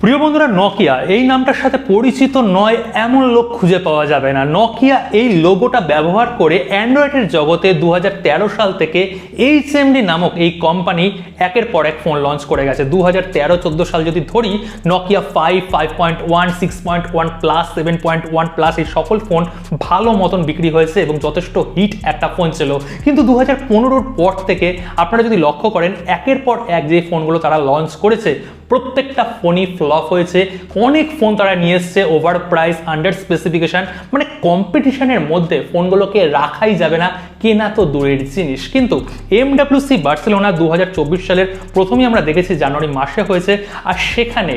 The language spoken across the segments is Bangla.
প্রিয় বন্ধুরা, নকিয়া এই নামটার সাথে পরিচিত নয় এমন লোক খুঁজে পাওয়া যাবে না। নকিয়া এই লোগোটা ব্যবহার করে অ্যান্ড্রয়েডের জগতে 2013 সাল থেকে HMD নামক এই কোম্পানি একের পর এক ফোন লঞ্চ করে গেছে। 2013-14 সাল যদি ধরি, নকিয়া 5, 5.1, 6.1 প্লাস, 7.1 প্লাস এই সকল ফোন ভালো মতন বিক্রি হয়েছে এবং যথেষ্ট হিট একটা ফোন ছিল। কিন্তু 2015-র পর থেকে আপনারা যদি লক্ষ্য করেন, একের পর এক যে ফোনগুলো তারা লঞ্চ করেছে প্রত্যেকটা ফোনই ফ্লপ হয়েছে। অনেক ফোন তারা নিয়ে এসছে ওভার প্রাইস, আন্ডার স্পেসিফিকেশন, মানে কম্পিটিশনের মধ্যে ফোনগুলোকে রাখাই যাবে না, কেনা তো দূরের জিনিস। কিন্তু MWC বার্সেলোনা 2024 সালের প্রথমেই আমরা দেখেছি জানুয়ারি মাসে হয়েছে, আর সেখানে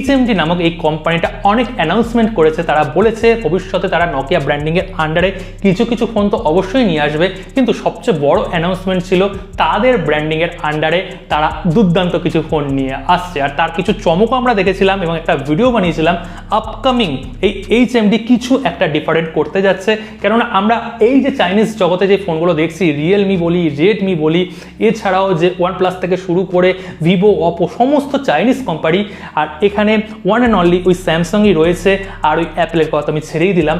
HMD নামক এই কোম্পানিটা অনেক অ্যানাউন্সমেন্ট করেছে। তারা বলেছে ভবিষ্যতে তারা নকিয়া ব্র্যান্ডিংয়ের আন্ডারে কিছু কিছু ফোন তো অবশ্যই নিয়ে আসবে, কিন্তু সবচেয়ে বড় অ্যানাউন্সমেন্ট ছিল তাদের ব্র্যান্ডিংয়ের আন্ডারে তারা দুর্দান্ত কিছু ফোন নিয়ে আসছে। আর তার কিছু চমকও আমরা দেখেছিলাম এবং একটা ভিডিও বানিয়েছিলাম। আপকামিং এই HMD কিছু একটা ডিফারেন্ট করতে যাচ্ছে, কেননা আমরা এই যে চাইনিজ জগতে যে ফোনগুলো দেখছি, রিয়েলমি বলি, রেডমি বলি, এছাড়াও যে OnePlus থেকে শুরু করে ভিভো, অপো, সমস্ত চাইনিজ কোম্পানি, আর এখানে ওয়ান অ্যান্ড অনলি ওই স্যামসাংই রয়েছে, আর ওই অ্যাপেলের কথা আমি ছেড়েই দিলাম।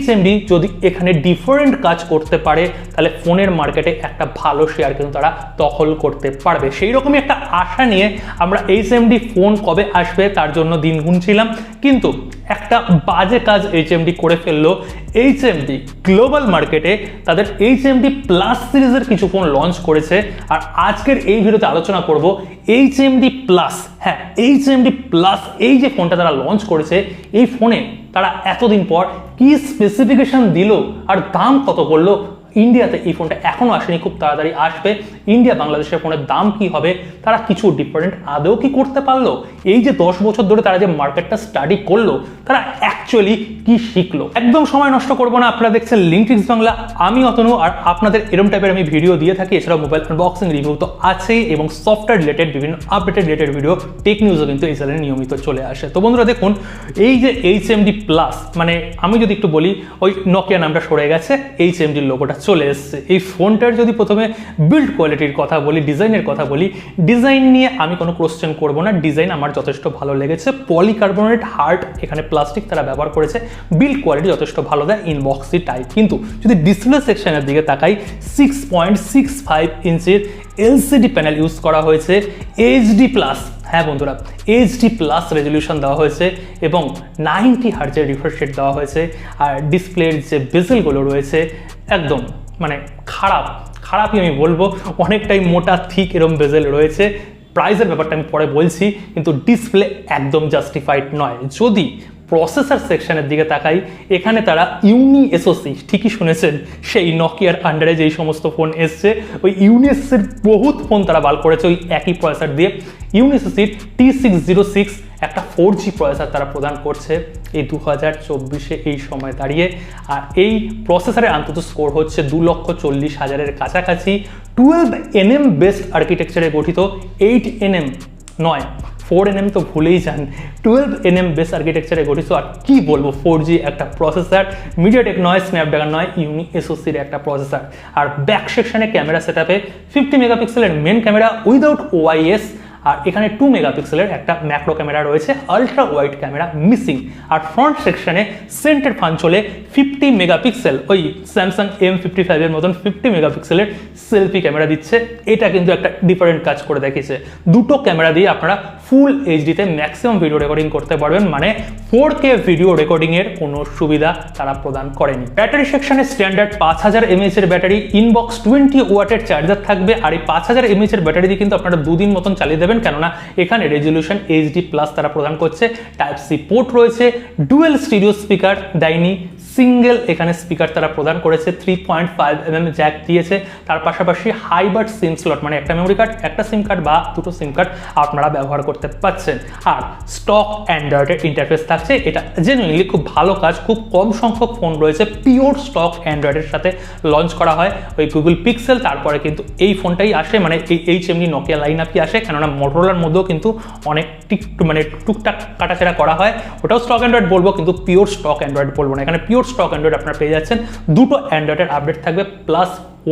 HMD যদি এখানে ডিফারেন্ট কাজ করতে পারে তাহলে ফোনের মার্কেটে একটা ভালো শেয়ার কিন্তু তারা দখল করতে পারবে। সেই রকমই একটা আশা নিয়ে আমরা HMD ফোন কবে আসবে তার জন্য দিন গুনছিলাম, কিন্তু একটা বাজে কাজ HMD করে ফেললো। HMD গ্লোবাল মার্কেটে তাদের HMD প্লাস সিরিজের কিছু ফোন লঞ্চ করেছে, আর আজকের এই ভিডিওতে আলোচনা করব HMD প্লাস। হ্যাঁ, HMD প্লাস এই যে ফোনটা তারা লঞ্চ করেছে, এই ফোনে তারা এতদিন পর কি স্পেসিফিকেশন দিল আর দাম কত করলো। ইন্ডিয়াতে এই ফোনটা এখনো আসেনি, খুব তাড়াতাড়ি আসবে। ইন্ডিয়া বাংলাদেশের ফোনের দাম কি হবে, তারা কিছু ডিফারেন্ট আদৌ কি করতে পারলো, এই যে 10 বছর ধরে তারা যে মার্কেটটা স্টাডি করলো তারা অ্যাকচুয়ালি কি শিখলো। একদম সময় নষ্ট করবো না, আপনারা দেখছেন লিঙ্কট্রিক্স বাংলা, আমি অতনু, আর আপনাদের এরকম টাইপের আমি ভিডিও দিয়ে থাকি। এছাড়াও মোবাইল আনবক্সিং, রিভিউ তো আছেই, এবং সফটওয়্যার রিলেটেড বিভিন্ন আপডেটেড রিলেটেড ভিডিও, টেক নিউজও কিন্তু এই চ্যানেলে নিয়মিত চলে আসে। তো বন্ধুরা দেখুন, এই যে HMD প্লাস, মানে আমি যদি একটু বলি, ওই নকিয়া নামটা সরে গেছে, HMD লোগোটা চলে এসছে। এই ফোনটার যদি প্রথমে বিল্ড কোয়ালিটির কথা বলি, ডিজাইনের কথা বলি, ডিজাইন নিয়ে আমি কোনো কোশ্চেন করব না। ডিজাইন আমার যথেষ্ট ভালো লেগেছে। পলিকার্বনেট হার্ড, এখানে প্লাস্টিক তারা ব্যবহার করেছে। বিল্ড কোয়ালিটি যথেষ্ট ভালো দেয়, ইনবক্সি টাইপ। কিন্তু যদি ডিসপ্লে সেকশনের দিকে তাকাই, 6.65 ইঞ্চির LCD প্যানেল ইউজ করা হয়েছে। HD প্লাস, হ্যাঁ বন্ধুরা, HD প্লাস রেজলিউশন দেওয়া হয়েছে এবং 90 হার্জের রিফ্রেশ রেট দেওয়া হয়েছে। আর ডিসপ্লের যে বেজেলগুলো রয়েছে একদম মানে খারাপই আমি বলবো, অনেকটাই মোটা থিক এরকম বেজেল রয়েছে। প্রাইসের ব্যাপারটা আমি পরে বলছি, কিন্তু ডিসপ্লে একদম জাস্টিফাইড নয়। যদি প্রসেসর সেকশনের দিকে তাকাই, এখানে তারা ইউনি এসওসি, ঠিকই শুনেছেন, সেই নকিয়ার আন্ডারে যেই সমস্ত ফোন এসছে ওই ইউনি এসওসির বহুত ফোন তারা বাল করেছে ওই একই প্রসেসর দিয়ে। ইউনি এসওসির T606 একটা 4G প্রসেসর তারা প্রদান করছে এই 2024-এ এই সময় দাঁড়িয়ে। আর এই প্রসেসরের অন্তত স্কোর হচ্ছে 2,40,000-এর কাছাকাছি। 12nm বেস্ট আর্কিটেকচারে গঠিত, 8nm নয়, 4nm তো ভুলেই যান, 12nm বেস আর্কিটেকচারে গঠিত। আর কি বলবো, 4G একটা প্রসেসর, মিডিয়াটেক নয়, স্ন্যাপড্রাগন নয়, ইউনি এসওসির একটা প্রসেসর। আর ব্যাক সেকশনে ক্যামেরা সেটআপে 50 মেগাপিক্সেলের মেন ক্যামেরা উইদাউট OIS, আর এখানে 2 মেগাপিক্সেলের একটা ম্যাক্রো ক্যামেরা রয়েছে, আলট্রা ওয়াইড ক্যামেরা মিসিং। আর ফ্রন্ট সেকশনে সেন্টার ফাঞ্চলে 50 মেগাপিক্সেল, ওই স্যামসাং M55 এর মতন 50 মেগাপিক্সেলের সেলফি ক্যামেরা দিচ্ছে। এটা কিন্তু একটা ডিফারেন্ট কাজ করে দেখিয়েছে। দুটো ক্যামেরা দিয়ে আপনারা ফুল HD-তে ম্যাক্সিমাম ভিডিও রেকর্ডিং করতে পারবেন, মানে 4K ভিডিও রেকর্ডিংয়ের কোনো সুবিধা তারা প্রদান করেনি। ব্যাটারি সেকশনে স্ট্যান্ডার্ড 5000 mAh এর ব্যাটারি, ইনবক্স 20 ওয়াটের চার্জার থাকবে। আর এই 5000 mAh এর ব্যাটারি দিয়ে কিন্তু আপনারা 2 দিন মতন চালিয়ে দেবেন, কেননা এখানে রেজলিউশন HD প্লাস তারা প্রদান করছে। টাইপ সি পোর্ট রয়েছে, ডুয়েল স্টিরিও স্পিকার দেয়নি, সিঙ্গেল এখানে স্পিকার তারা প্রদান করেছে। 3.5mm জ্যাক দিয়েছে, তার পাশাপাশি হাইবার্ড সিম স্লট, মানে একটা মেমোরি কার্ড, একটা সিম কার্ড বা দুটো সিম কার্ড আপনারা ব্যবহার করতে পারছেন। আর স্টক অ্যান্ড্রয়েডের ইন্টারফেস থাকছে, এটা জেনুইনলি খুব ভালো কাজ। খুব কম সংখ্যক ফোন রয়েছে পিওর স্টক অ্যান্ড্রয়েডের সাথে লঞ্চ করা হয়, ওই গুগল পিক্সেল, তারপরে কিন্তু এই ফোনটাই আসে, মানে এই HMD নকিয়া লাইন আপই আসে। কেননা মোটরোলার মধ্যেও কিন্তু অনেক টুকটাক কাটাছেড়া করা হয়, ওটাও স্টক অ্যান্ড্রয়েড বলবো, কিন্তু পিওর স্টক অ্যান্ড্রয়েড বলবো না। এখানে পিওর স্টক অ্যান্ড্রয়েড আপনারা পেয়ে যাচ্ছেন। দুটো অ্যান্ড্রয়েডের আপডেট থাকবে, প্লাস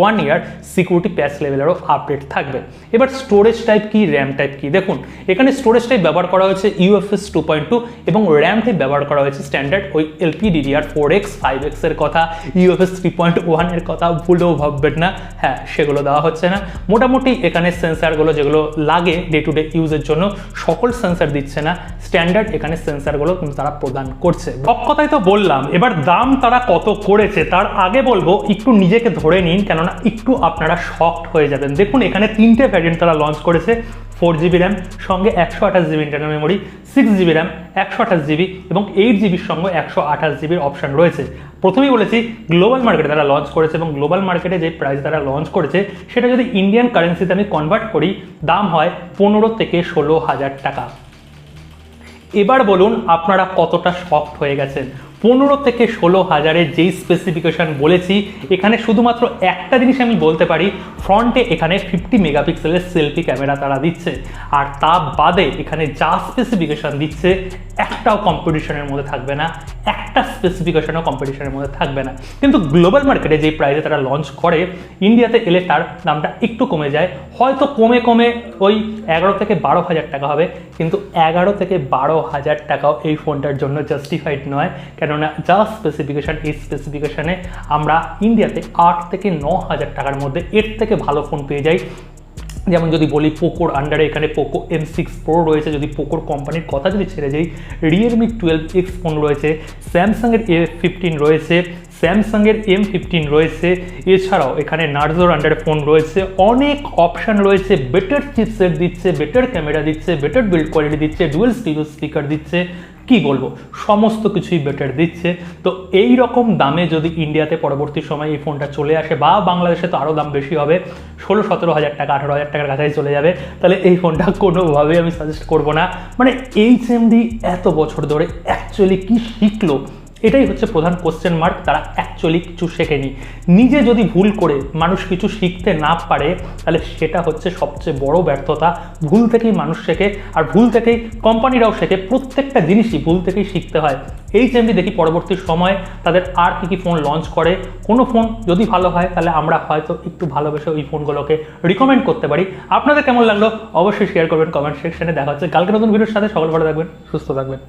1 ইয়ার সিকিউরিটি প্যাচ লেভেলেরও আপডেট থাকবে। এবার স্টোরেজ টাইপ কি, র্যাম টাইপ কি, দেখুন এখানে স্টোরেজ টাইপ ব্যবহার করা হয়েছে UFS 2.2 এবং র্যাম টাইপ ব্যবহার করা হয়েছে স্ট্যান্ডার্ড ওই LPDDR4X 5X এর কথা, UFS 3.1 এর কথা ভুলেও ভাববেন না, হ্যাঁ সেগুলো দেওয়া হচ্ছে না। মোটামুটি এখানে সেন্সারগুলো যেগুলো লাগে ডে টু ডে ইউজের জন্য সকল সেন্সার দিচ্ছে না, স্ট্যান্ডার্ড এখানে সেন্সারগুলো কিন্তু তারা প্রদান করছে। সব কথাই তো বললাম, এবার দাম তারা কত করেছে তার আগে বলবো একটু নিজেকে ধরে নিন, কেননা একটু আপনারা শকড হয়ে যাবেন। দেখুন এখানে 3টে ভ্যারিয়েন্ট তারা লঞ্চ করেছে, 4GB র্যাম সঙ্গে 128GB internal memory, 6GB RAM 128GB এবং 8GBর সঙ্গে 128GBর অপশন রয়েছে। প্রথমেই বলেছি গ্লোবাল মার্কেটে তারা লঞ্চ করেছে এবং গ্লোবাল মার্কেটে যে প্রাইস তারা লঞ্চ করেছে সেটা যদি ইন্ডিয়ান কারেন্সিতে আমি কনভার্ট করি দাম হয় 15 থেকে 16,000 টাকা। এবার বলুন আপনারা কতটা শকড হয়ে গেছেন। 15 থেকে 16,000-এর যেই স্পেসিফিকেশন বলেছি, এখানে শুধুমাত্র একটা জিনিস আমি বলতে পারি, ফ্রন্টে এখানে 50 মেগাপিক্সেলের সেলফি ক্যামেরা তারা দিচ্ছে, আর তা বাদে এখানে যা স্পেসিফিকেশন দিচ্ছে একটাও কম্পিটিশনের মধ্যে থাকবে না, একটা স্পেসিফিকেশনও কম্পিটিশনের মধ্যে থাকবে না। কিন্তু গ্লোবাল মার্কেটে যেই প্রাইসে তারা লঞ্চ করে ইন্ডিয়াতে এলে তার দামটা একটু কমে যায়, হয়তো কমে ওই 11 থেকে 12,000 টাকা হবে, কিন্তু 11 থেকে 12,000 টাকাও এই ফোনটার জন্য জাস্টিফাইড নয়, কেননা যা স্পেসিফিকেশন এই স্পেসিফিকেশনে আমরা ইন্ডিয়াতে 8 থেকে 9,000 টাকার মধ্যে এর থেকে ভালো ফোন পেয়ে যাই। যেমন যদি বলি পোকোর আন্ডারে এখানে পোকো M6 Pro রয়েছে, যদি পোকোর কোম্পানির কথা যদি ছেড়ে যাই Realme 12X ফোন রয়েছে, স্যামসাংয়ের A15 রয়েছে, স্যামসাংয়ের M15 রয়েছে, এছাড়াও এখানে নার্জোর আন্ডারে ফোন রয়েছে, অনেক অপশান রয়েছে, বেটার চিপসেট দিচ্ছে, বেটার ক্যামেরা দিচ্ছে, বেটার বিল্ড কোয়ালিটি দিচ্ছে, ডুয়েল স্টিরিও স্পিকার দিচ্ছে, কি বলবো সমস্ত কিছুই বেটার দিচ্ছে। তো এই রকম দামে যদি ইন্ডিয়াতে পরবর্তী সময় এই ফোনটা চলে আসে, বা বাংলাদেশে তো আরও দাম বেশি হবে, 16-17,000 টাকা 18,000 টাকার কাছাকাছি চলে যাবে, তাহলে এই ফোনটা কোনোভাবেই আমি সাজেস্ট করবো না। মানে HMD এত বছর ধরে অ্যাকচুয়ালি কি শিখলো, এটাই হচ্ছে প্রধান কোশ্চেন মার্ক। তারা অ্যাকচুয়ালি কিছু শেখেনি। নিজে যদি ভুল করে মানুষ কিছু শিখতে না পারে তাহলে সেটা হচ্ছে সবচেয়ে বড় ব্যর্থতা। ভুল থেকেই মানুষ শেখে, আর ভুল থেকেই কোম্পানিরাও শেখে, প্রত্যেকটা জিনিসই ভুল থেকেই শিখতে হয়। HMD দেখি পরবর্তী সময় তাদের আর কি ফোন লঞ্চ করে, কোনো ফোন যদি ভালো হয় তাহলে আমরা হয়তো একটু ভালোবেসে ওই ফোনগুলোকে রিকমেন্ড করতে পারি। আপনাদের কেমন লাগলো অবশ্যই শেয়ার করবেন কমেন্ট সেকশনে। দেখা হচ্ছে কালকে নতুন ভিডিওর সাথে। সকল ভালো থাকবেন, সুস্থ থাকবেন।